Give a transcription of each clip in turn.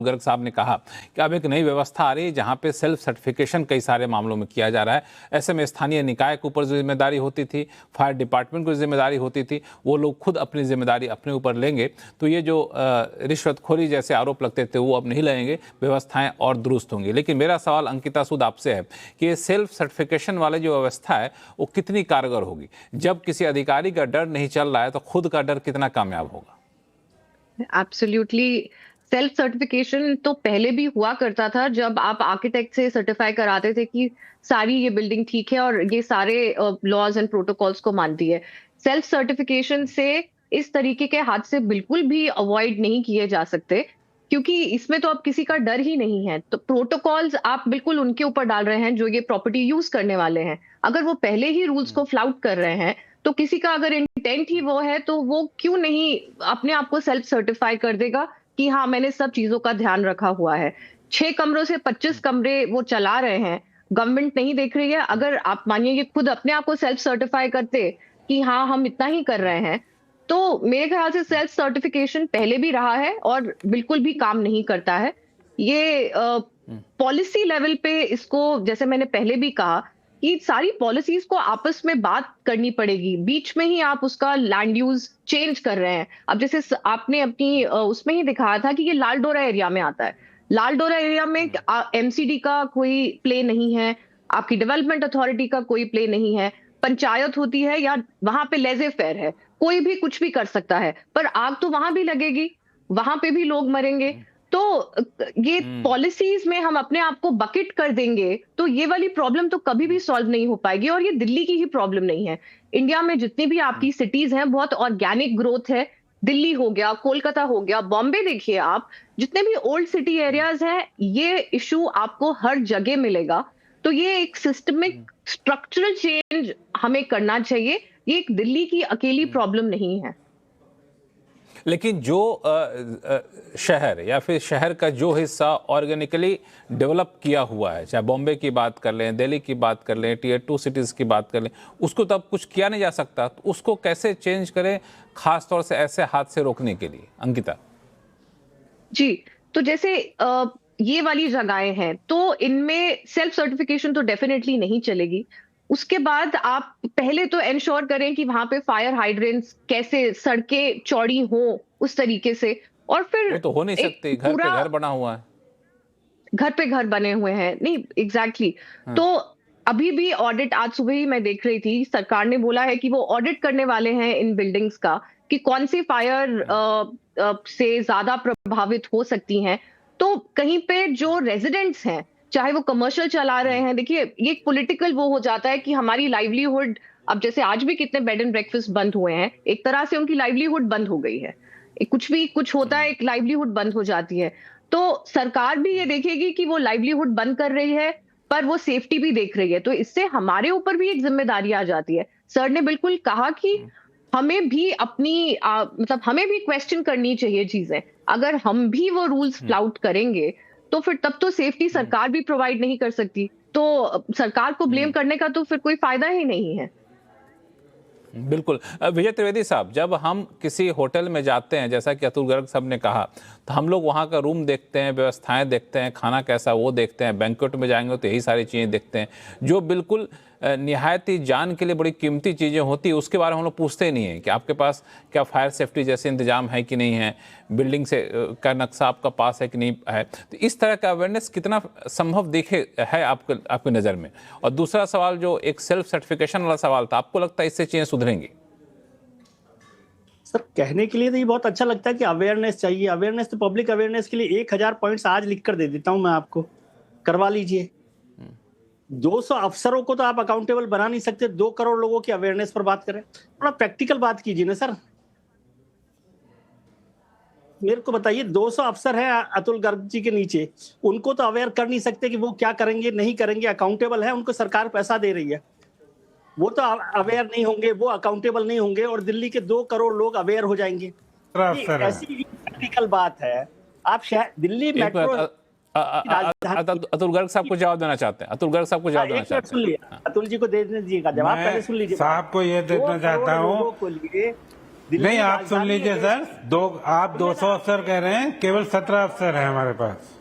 गर्ग साहब ने कहा कि अब एक नई व्यवस्था आ रही है जहां पे सेल्फ सर्टिफिकेशन कई सारे मामलों में किया जा रहा है। ऐसे में स्थानीय निकाय के ऊपर जो जिम्मेदारी होती थी, फायर डिपार्टमेंट को जिम्मेदारी होती थी, वो लोग खुद अपनी जिम्मेदारी अपने ऊपर लेंगे। तो ये जो रिश्वतखोरी जैसे आरोप लगते थे वो अब नहीं लगेंगे, व्यवस्थाएं और दुरुस्त होंगी। लेकिन मेरा सवाल अंकिता सूद आपसे है कि ये सेल्फ सर्टिफिकेशन वाली जो व्यवस्था है वो कितनी कारगर होगी? जब किसी अधिकारी का डर नहीं चल रहा है तो खुद का डर कितना कामयाब होगा? एब्सोल्युटली। सेल्फ सर्टिफिकेशन तो पहले भी हुआ करता था, जब आप आर्किटेक्ट से सर्टिफाई कराते थे कि सारी ये बिल्डिंग ठीक है और ये सारे लॉज एंड प्रोटोकॉल्स को मानती है। सेल्फ सर्टिफिकेशन से इस तरीके के हादसे बिल्कुल भी अवॉइड नहीं किए जा सकते, क्योंकि इसमें तो अब किसी का डर ही नहीं है। तो प्रोटोकॉल्स आप बिल्कुल उनके ऊपर डाल रहे हैं जो ये प्रॉपर्टी यूज करने वाले हैं। अगर वो पहले ही रूल्स को फ्लाउट कर रहे हैं, तो किसी का अगर इंटेंट ही वो है, तो वो क्यों नहीं अपने आप को सेल्फ सर्टिफाई कर देगा कि हाँ, मैंने सब चीजों का ध्यान रखा हुआ है। 6 कमरों से 25 कमरे वो चला रहे हैं, गवर्नमेंट नहीं देख रही है। अगर आप मानिए कि खुद अपने आप को सेल्फ सर्टिफाई करते कि हाँ, हम इतना ही कर रहे हैं, तो मेरे ख्याल से सेल्फ सर्टिफिकेशन पहले भी रहा है और बिल्कुल भी काम नहीं करता है। ये पॉलिसी लेवल पे इसको, जैसे मैंने पहले भी कहा, कि सारी पॉलिसीज को आपस में बात करनी पड़ेगी। बीच में ही आप उसका लैंड यूज चेंज कर रहे हैं। अब जैसे आपने अपनी उसमें ही दिखाया था कि ये लालडोरा एरिया में आता है। लालडोरा एरिया में एमसीडी का कोई प्ले नहीं है, आपकी डेवलपमेंट अथॉरिटी का कोई प्ले नहीं है। पंचायत होती है या वहां पे लेजे फेयर है, कोई भी कुछ भी कर सकता है, पर आग तो वहां भी लगेगी, वहां पे भी लोग मरेंगे। तो ये पॉलिसीज में हम अपने आप को बकेट कर देंगे तो ये वाली प्रॉब्लम तो कभी भी सॉल्व नहीं हो पाएगी। और ये दिल्ली की ही प्रॉब्लम नहीं है, इंडिया में जितनी भी आपकी सिटीज हैं बहुत ऑर्गेनिक ग्रोथ है। दिल्ली हो गया, कोलकाता हो गया, बॉम्बे देखिए आप, जितने भी ओल्ड सिटी एरियाज हैं, ये इशू आपको हर जगह मिलेगा। तो ये एक सिस्टमिक स्ट्रक्चरल चेंज हमें करना चाहिए। ये एक दिल्ली की अकेली प्रॉब्लम नहीं है। लेकिन जो शहर या फिर शहर का जो हिस्सा ऑर्गेनिकली डेवलप किया हुआ है, चाहे बॉम्बे की बात कर लें, दिल्ली की बात कर लें, टीयर 2 सिटीज़ की बात कर लें, उसको तो अब कुछ किया नहीं जा सकता। तो उसको कैसे चेंज करें, खास तौर से ऐसे हादसे रोकने के लिए? अंकिता जी, तो जैसे ये वाली जगहें हैं, तो इनमें सेल्फ सर्टिफिकेशन तो डेफिनेटली नहीं चलेगी। उसके बाद आप पहले तो एंश्योर करें कि वहां पे फायर हाइड्रेंट्स, कैसे सड़कें चौड़ी हो उस तरीके से, और फिर वो तो हो नहीं एक सकती, घर पे पूरा घर बना हुआ है। घर पे घर बने हुए हैं। नहीं, एग्जैक्टली हाँ। तो अभी भी ऑडिट, आज सुबह ही मैं देख रही थी, सरकार ने बोला है कि वो ऑडिट करने वाले हैं इन बिल्डिंग्स का, कि कौन सी फायर से ज्यादा प्रभावित हो सकती हैं। तो कहीं पे जो रेजिडेंट्स हैं, चाहे वो कमर्शियल चला रहे हैं, देखिए ये एक पॉलिटिकल वो हो जाता है कि हमारी लाइवलीहुड, अब जैसे आज भी कितने बेड एंड ब्रेकफास्ट बंद हुए हैं, एक तरह से उनकी लाइवलीहुड बंद हो गई है। कुछ भी कुछ होता है, एक लाइवलीहुड बंद हो जाती है। तो सरकार भी ये देखेगी कि वो लाइवलीहुड बंद कर रही है, पर वो सेफ्टी भी देख रही है। तो इससे हमारे ऊपर भी एक जिम्मेदारी आ जाती है। सर ने बिल्कुल कहा कि हमें भी अपनी मतलब हमें भी क्वेश्चन करनी चाहिए चीजें। अगर हम भी वो रूल्स फ्लाउट करेंगे, तो फिर तब तो सेफ्टी सरकार भी प्रोवाइड नहीं कर सकती। तो सरकार को ब्लेम करने का तो फिर कोई फायदा ही नहीं है। बिल्कुल। विजय त्रिवेदी साहब, जब हम किसी होटल में जाते हैं, जैसा कि अतुल गर्ग साहब ने कहा, तो हम लोग वहाँ का रूम देखते हैं, व्यवस्थाएं देखते हैं, खाना कैसा वो देखते हैं, बैंक्वेट में जाएंगे तो यही सारी चीज़ें देखते हैं, जो बिल्कुल निहायत ही जान के लिए बड़ी कीमती चीज़ें होती है। उसके बारे में हम लोग पूछते ही नहीं हैं कि आपके पास क्या फायर सेफ्टी जैसे इंतजाम है कि नहीं है, बिल्डिंग से का नक्शा आपका पास है कि नहीं है। तो इस तरह का अवेयरनेस कितना संभव दिखे है आपकी नज़र में? और दूसरा सवाल, जो एक सेल्फ सर्टिफिकेशन वाला सवाल था, आपको लगता है इससे चीज़ें सुधरेंगी? सर, कहने के लिए तो ये बहुत अच्छा लगता है कि अवेयरनेस चाहिए। अवेयरनेस तो पब्लिक अवेयरनेस के लिए 1000 पॉइंट्स आज लिख कर दे देता हूं मैं आपको, करवा लीजिए। 200 अफसरों को तो आप अकाउंटेबल बना नहीं सकते, 2 करोड़ लोगों की अवेयरनेस पर बात करें। थोड़ा प्रैक्टिकल बात कीजिए ना सर। मेरे को बताइए, 200 अफसर है अतुल गर्ग जी के नीचे, उनको तो अवेयर कर नहीं सकते कि वो क्या करेंगे नहीं करेंगे। अकाउंटेबल है, उनको सरकार पैसा दे रही है, वो तो अवेयर नहीं होंगे, वो अकाउंटेबल नहीं होंगे, और दिल्ली के 2 करोड़ लोग अवेयर हो जाएंगे। ऐसी भी प्रैक्टिकल बात है। आप दिल्ली मेट्रो, अतुल गर्ग साहब को जवाब देना चाहते हैं। अतुल गर्ग साहब को जवाब देना चाहते हैं। सुन लिया, अतुल जी को दे दीजिएगा जवाब, पहले सुन लीजिए। साहब को ये देना चाहता हूँ, दिल्ली नहीं, आप सुन राजधानी लीजिए है। सर, आप 200 अफसर कह रहे हैं, केवल 17 अफसर है हमारे पास।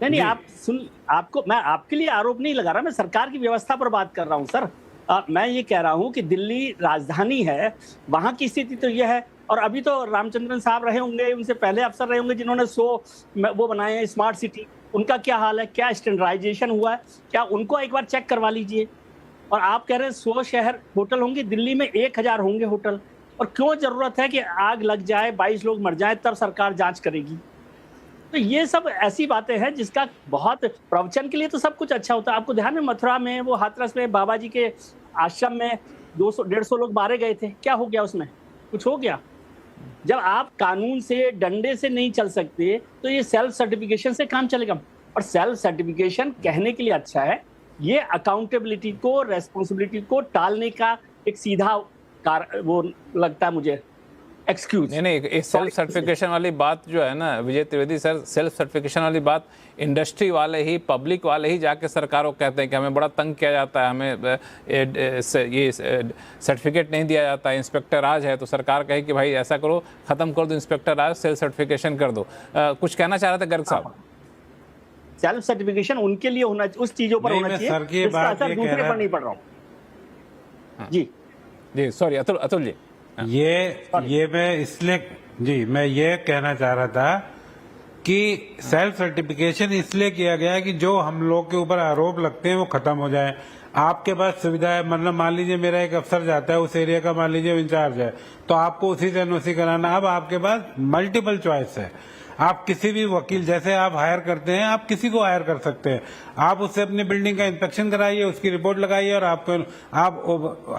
नहीं, आप सुन, आपको मैं आपके लिए आरोप नहीं लगा रहा, मैं सरकार की व्यवस्था पर बात कर रहा हूं सर। मैं ये कह रहा हूं कि दिल्ली राजधानी है, वहां की स्थिति तो यह है। और अभी तो रामचंद्रन साहब रहे होंगे, उनसे पहले अफसर रहे होंगे जिन्होंने 100 वो बनाए हैं स्मार्ट सिटी, उनका क्या हाल है, क्या स्टैंडर्डाइजेशन हुआ है, क्या उनको एक बार चेक करवा लीजिए। और आप कह रहे हैं 100 शहर होटल होंगे, दिल्ली में 1000 होंगे होटल। और क्यों जरूरत है कि आग लग जाए, 22 लोग मर जाए, तब सरकार जांच करेगी? तो ये सब ऐसी बातें हैं जिसका बहुत प्रवचन के लिए तो सब कुछ अच्छा होता है। आपको ध्यान है मथुरा में, वो हाथरस में बाबा जी के आश्रम में 200-150 लोग मारे गए थे, क्या हो गया उसमें? कुछ हो गया? जब आप कानून से, डंडे से नहीं चल सकते तो ये सेल्फ सर्टिफिकेशन से काम चलेगा। और सेल्फ सर्टिफिकेशन कहने के लिए अच्छा है, ये अकाउंटेबिलिटी को, रेस्पॉन्सिबिलिटी को टालने का एक सीधा वो लगता है मुझे एक्सक्यूज। नहीं, इस सेल्फ सर्टिफिकेशन वाली बात जो है ना विजय त्रिवेदी सर, सेल्फ सर्टिफिकेशन वाली बात इंडस्ट्री वाले ही, पब्लिक वाले ही जाके सरकारों को कहते हैं कि हमें बड़ा तंग किया जाता है, हमें ये सर्टिफिकेट नहीं दिया जाता है, इंस्पेक्टर राज है। तो सरकार कहे कि भाई ऐसा करो, खत्म कर दो इंस्पेक्टर राज, सेल्फ सर्टिफिकेशन कर दो। कुछ कहना चाह रहे थे गर्ग साहब? सेल्फ सर्टिफिकेशन उनके लिए होना, उस चीजों पर होना चाहिए, सर की इसका बात असर ये दूसरे कह रहा पर नहीं पड़ रहा हूँ। जी सॉरी अतुल जी। ये मैं इसलिए, जी मैं ये कहना चाह रहा था कि सेल्फ सर्टिफिकेशन इसलिए किया गया है कि जो हम लोग के ऊपर आरोप लगते हैं वो खत्म हो जाए। आपके पास सुविधा है, मतलब मान लीजिए मेरा एक अफसर जाता है उस एरिया का, मान लीजिए इंचार्ज है, तो आपको उसी से एनओसी कराना। अब आपके पास मल्टीपल चॉइस है, आप किसी भी वकील, जैसे आप हायर करते हैं, आप किसी को हायर कर सकते हैं। आप उससे अपनी बिल्डिंग का इंस्पेक्शन कराइए, उसकी रिपोर्ट लगाइए और आप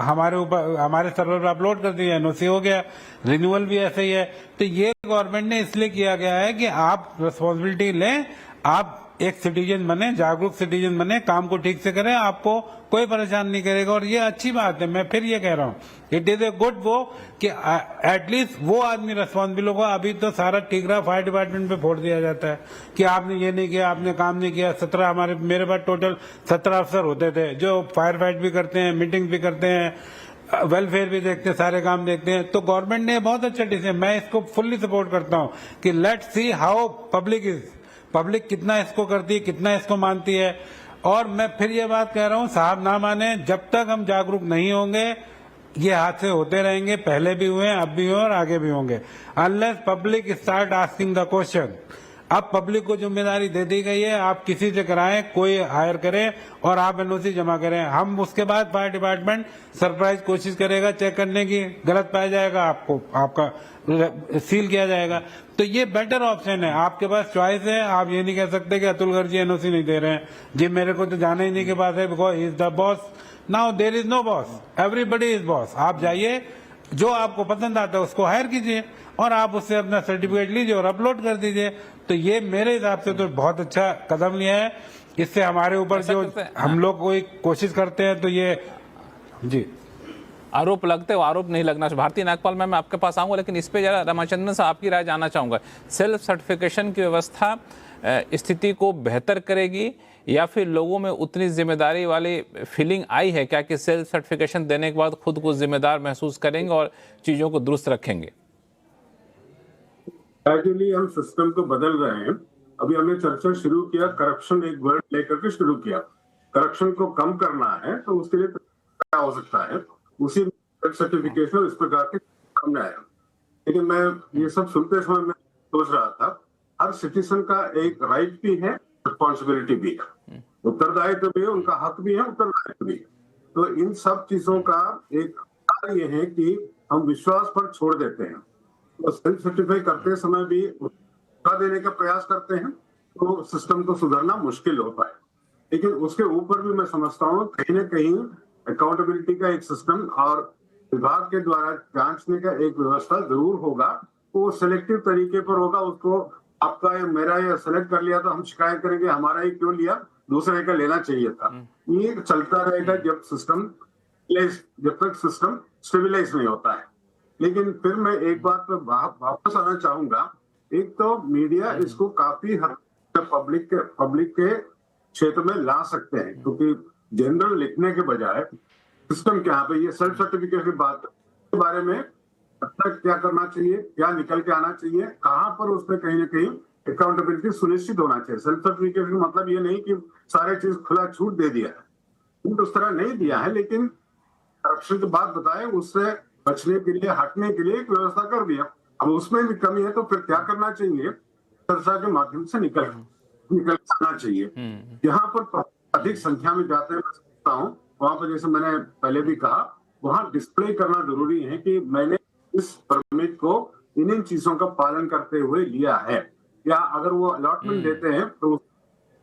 हमारे सर्वर पर अपलोड कर दीजिए, एनओसी हो गया। रिन्यूअल भी ऐसे ही है। तो ये गवर्नमेंट ने इसलिए किया गया है कि आप रिस्पॉन्सिबिलिटी लें, आप एक सिटीजन बने, जागरूक सिटीजन बने, काम को ठीक से करें, आपको कोई परेशान नहीं करेगा। और ये अच्छी बात है, मैं फिर ये कह रहा हूँ, इट इज ए गुड वो कि एटलीस्ट वो आदमी रिस्पॉन्सिबल होगा। अभी तो सारा टिकरा फायर डिपार्टमेंट पे फोड़ दिया जाता है कि आपने ये नहीं किया, आपने काम नहीं किया। 17 मेरे पास टोटल 17 अफसर होते थे जो फायर फाइट भी करते हैं, मीटिंग भी करते हैं, वेलफेयर भी देखते हैं, सारे काम देखते हैं। तो गवर्नमेंट ने बहुत अच्छा डिसीजन, मैं इसको फुल्ली सपोर्ट करता हूँ कि लेट्स सी हाउ पब्लिक कितना इसको करती है, कितना इसको मानती है। और मैं फिर ये बात कह रहा हूँ, साहब ना माने, जब तक हम जागरूक नहीं होंगे ये हादसे होते रहेंगे। पहले भी हुए, अब भी हुए और आगे भी होंगे। Unless public start asking the question. अब पब्लिक को जिम्मेदारी दे दी गई है, आप किसी से कराएं, कोई हायर करे और आप एनओसी जमा करें। हम उसके बाद फायर डिपार्टमेंट सरप्राइज कोशिश करेगा चेक करने की, गलत पाया जाएगा, आपका सील किया जाएगा। तो ये बेटर ऑप्शन है, आपके पास चॉइस है। आप ये नहीं कह सकते कि अतुल गर्ग जी एनओसी नहीं दे रहे हैं जी, मेरे को तो जाना ही नहीं के पास है, because he is the boss. Now there is no boss, everybody is boss. आप जाइए, जो आपको पसंद आता है उसको हायर कीजिए और आप उससे अपना सर्टिफिकेट लीजिए और अपलोड कर दीजिए। तो ये मेरे हिसाब से तो बहुत अच्छा कदम लिया है। इससे हमारे ऊपर जो हम लोग कोई कोशिश करते हैं तो ये जी आरोप लगते हो, आरोप नहीं लगना। भारती नागपाल मैं आपके पास आऊंगा, लेकिन इस पे जरा रामचंद्रन साहब आपकी राय जानना चाहूंगा। सेल्फ सर्टिफिकेशन की व्यवस्था स्थिति को बेहतर करेगी या फिर लोगों में उतनी जिम्मेदारी वाली फीलिंग आई है क्या कि सेल्फ सर्टिफिकेशन देने के बाद खुद को जिम्मेदार महसूस करेंगे और चीजों को दुरुस्त रखेंगे? ग्रेजुअली हम सिस्टम को बदल रहे हैं। अभी हमने चर्चा शुरू किया, करप्शन एक वर्ड लेकर के शुरू किया। करप्शन को कम करना है तो उसके लिए क्या हो सकता है, उसी सर्टिफिकेशन इस प्रकार के सामने आया। लेकिन मैं ये सब सुनते समय मैं सोच रहा था, हर सिटीजन का एक राइट भी है, रिस्पॉन्सिबिलिटी भी है, उत्तरदायित्व भी है, उनका हक भी है, उत्तरदायित्व भी है। तो इन सब चीजों का एक ये है कि हम विश्वास पर छोड़ देते हैं। तो सेल्फ सर्टिफाई करते समय भी धोखा देने का प्रयास करते हैं तो सिस्टम को सुधारना मुश्किल होता है। लेकिन उसके ऊपर भी मैं समझता हूँ कहीं न कहीं अकाउंटेबिलिटी का एक सिस्टम और विभाग के द्वारा जांचने का एक व्यवस्था जरूर होगा। वो सिलेक्टिव तरीके पर होगा, उसको आपका मेरा ये सेलेक्ट कर लिया तो हम शिकायत करेंगे हमारा ही क्यों लिया, दूसरे का लेना चाहिए था। ये चलता रहेगा जब तक सिस्टम स्टेबलाइज नहीं होता है। लेकिन फिर मैं एक बात पर वापस आना चाहूंगा। एक तो मीडिया इसको काफी हद तक पब्लिक के क्षेत्र में ला सकते हैं, क्योंकि जनरल लिखने के बजाय सिस्टम के यहाँ पे ये सेल्फ सर्टिफिकेट की बात के बारे में अब तक क्या करना चाहिए, क्या निकल के आना चाहिए, कहाँ पर उसमें कहीं ना कहीं अकाउंटेबिलिटी सुनिश्चित होना चाहिए। सेल्फ सर्टिफिकेशन का मतलब ये नहीं कि सारे चीज खुला छूट दे दिया है, उस तरह नहीं दिया है, लेकिन करप्शन की बात बताए उससे बचने के लिए, हटने के लिए एक व्यवस्था कर दिया। अब उसमें भी कमी है तो फिर क्या करना चाहिए, चर्चा के माध्यम से निकल आना चाहिए। जहां पर अधिक संख्या में जाते हैं, मैं समझता हूँ वहां पर, जैसे मैंने पहले भी कहा, वहां डिस्प्ले करना जरूरी है कि मैंने इस परमिट को इन चीजों का पालन करते हुए लिया है, या अगर वो अलॉटमेंट देते हैं तो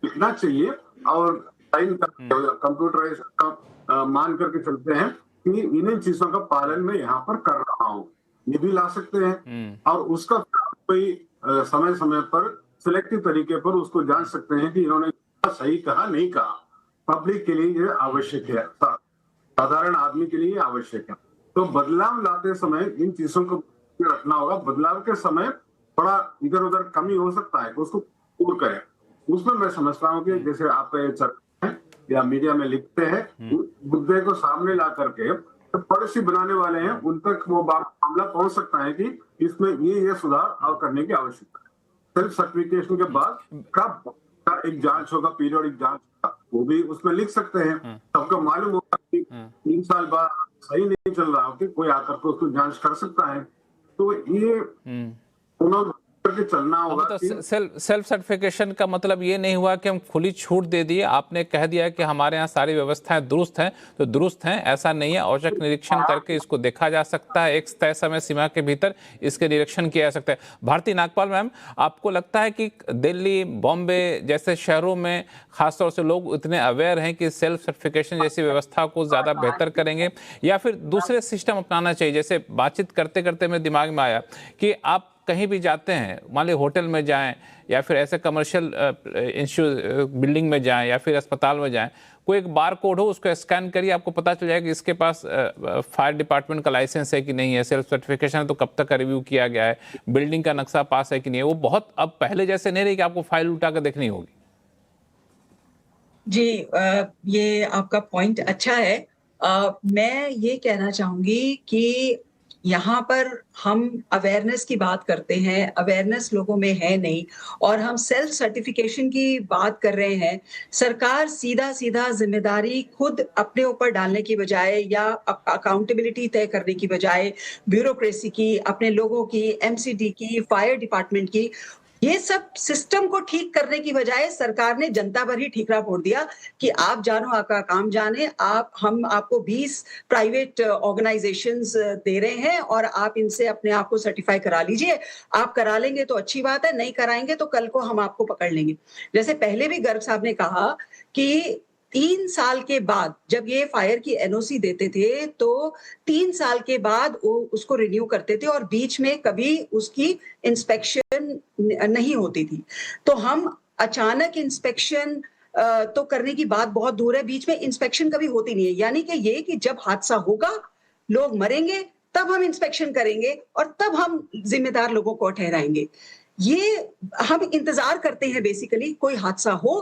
लिखना चाहिए और साइन कंप्यूटराइज का मान करके चलते हैं कि इन चीजों का पालन मैं यहाँ पर कर रहा हूँ, ये भी ला सकते हैं। और उसका कोई समय समय पर सिलेक्टिव तरीके पर उसको जांच सकते हैं कि इन्होंने सही कहा नहीं कहा। पब्लिक के लिए ये आवश्यक है, साधारण आदमी के लिए आवश्यक है। तो बदलाव लाते समय इन चीजों को रखना होगा। बदलाव के समय थोड़ा इधर उधर कमी हो सकता है, उसको दूर करें। उसमें मैं समझता हूँ कि जैसे आप या मीडिया में लिखते हैं, मुद्दे को सामने ला करके तो पॉलिसी बनाने वाले हैं उन तक वो मामला पहुंच सकता है कि इसमें ये सुधार और करने की आवश्यकता है। सेल्फ सर्टिफिकेशन के बाद कब एक जांच होगा, पीरियोडिक जांच होगा, वो भी उसमें लिख सकते हैं। सबको मालूम होगा कि 3 साल बाद सही नहीं चल रहा हो कि कोई आकर के उसको जांच कर सकता है। तो ये उन्होंने करके चलना होगा। तो सेल्फ सर्टिफिकेशन का मतलब ये नहीं हुआ कि हम खुली छूट दे दिए, आपने कह दिया कि हमारे यहाँ सारी व्यवस्थाएं दुरुस्त हैं तो दुरुस्त हैं, ऐसा नहीं है। औचक निरीक्षण करके इसको देखा जा सकता है, एक तय समय सीमा के भीतर इसके निरीक्षण किया जा सकता है। भारती नागपाल मैम, आपको लगता है कि दिल्ली, बॉम्बे जैसे शहरों में खासतौर से लोग इतने अवेयर हैं कि सेल्फ सर्टिफिकेशन जैसी व्यवस्था को ज़्यादा बेहतर करेंगे, या फिर दूसरे सिस्टम अपनाना चाहिए? जैसे बातचीत करते करते मेरे दिमाग में आया कि आप कहीं भी जाते हैं, मान लीजिए होटल में जाएं या फिर ऐसे कमर्शियल बिल्डिंग में जाएं या फिर अस्पताल में जाएं, कोई एक बार कोड हो, उसको स्कैन करिए, आपको पता चल जाएगा कि इसके पास फायर डिपार्टमेंट का लाइसेंस है कि नहीं है, सेल्फ सर्टिफिकेशन है तो कब तक का रिव्यू किया गया है, बिल्डिंग का नक्शा पास है कि नहीं है। वो बहुत अब पहले जैसे नहीं रही कि आपको फाइल उठा कर देखनी होगी। जी, ये आपका पॉइंट अच्छा है। मैं ये कहना चाहूंगी कि यहाँ पर हम अवेयरनेस की बात करते हैं, अवेयरनेस लोगों में है नहीं, और हम सेल्फ सर्टिफिकेशन की बात कर रहे हैं। सरकार सीधा सीधा जिम्मेदारी खुद अपने ऊपर डालने की बजाय या अकाउंटेबिलिटी तय करने की बजाय ब्यूरोक्रेसी की, अपने लोगों की, एमसीडी की, फायर डिपार्टमेंट की, ये सब सिस्टम को ठीक करने की बजाय सरकार ने जनता पर ही ठीकरा फोड़ दिया कि आप जानो आपका काम जाने, हम आपको 20 प्राइवेट ऑर्गेनाइजेशंस दे रहे हैं और आप इनसे अपने आप को सर्टिफाई करा लीजिए। आप करा लेंगे तो अच्छी बात है, नहीं कराएंगे तो कल को हम आपको पकड़ लेंगे। जैसे पहले भी गर्ग साहब ने कहा कि 3 साल के बाद जब ये फायर की एनओसी देते थे तो 3 साल के बाद वो उसको रिन्यू करते थे और बीच में कभी उसकी इंस्पेक्शन नहीं होती थी। तो हम अचानक इंस्पेक्शन तो करने की बात बहुत दूर है, बीच में इंस्पेक्शन कभी होती नहीं है। यानी कि ये कि जब हादसा होगा, लोग मरेंगे, तब हम इंस्पेक्शन करेंगे और तब हम जिम्मेदार लोगों को ठहराएंगे। ये हम इंतजार करते हैं बेसिकली कोई हादसा हो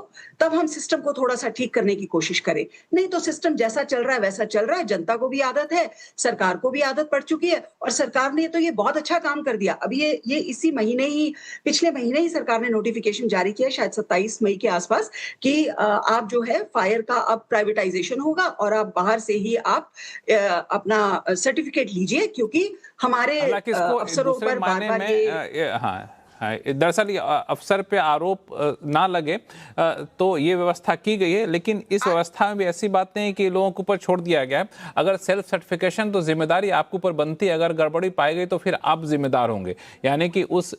तब हम सिस्टम को थोड़ा सा ठीक करने की कोशिश करें, नहीं तो सिस्टम जैसा चल रहा है वैसा चल रहा है। जनता को भी आदत है, सरकार को भी आदत पड़ चुकी है, और सरकार ने तो ये बहुत अच्छा काम कर दिया। अभी ये इसी महीने ही, पिछले महीने ही सरकार ने नोटिफिकेशन जारी किया, शायद 27 मई के आसपास, कि आप जो है फायर का अब प्राइवेटाइजेशन होगा और आप बाहर से ही आप अपना सर्टिफिकेट लीजिए, क्योंकि हमारे अफसरों पर बार-बार दरअसल अफसर पे आरोप ना लगे तो ये व्यवस्था की गई है, लेकिन इस व्यवस्था में भी ऐसी बात नहीं है कि लोगों के ऊपर छोड़ दिया गया है। अगर सेल्फ सर्टिफिकेशन तो जिम्मेदारी आपके ऊपर बनती है, अगर गड़बड़ी पाई गई तो फिर आप जिम्मेदार होंगे, यानी कि उस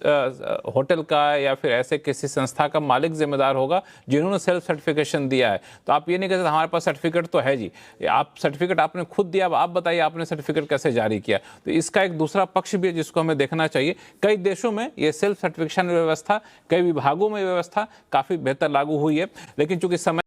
होटल का या फिर ऐसे किसी संस्था का मालिक जिम्मेदार होगा जिन्होंने सेल्फ सर्टिफिकेशन दिया है। तो आप ये नहीं कह सकते हमारे पास सर्टिफिकेट तो है जी, आप सर्टिफिकेट आपने खुद दिया, अब आप बताइए आपने सर्टिफिकेट कैसे जारी किया। तो इसका एक दूसरा पक्ष भी है जिसको हमें देखना चाहिए। कई देशों में ये सेल्फ सर्टिफिकेशन व्यवस्था, कई विभागों में व्यवस्था काफी बेहतर लागू हुई है, लेकिन चूंकि समय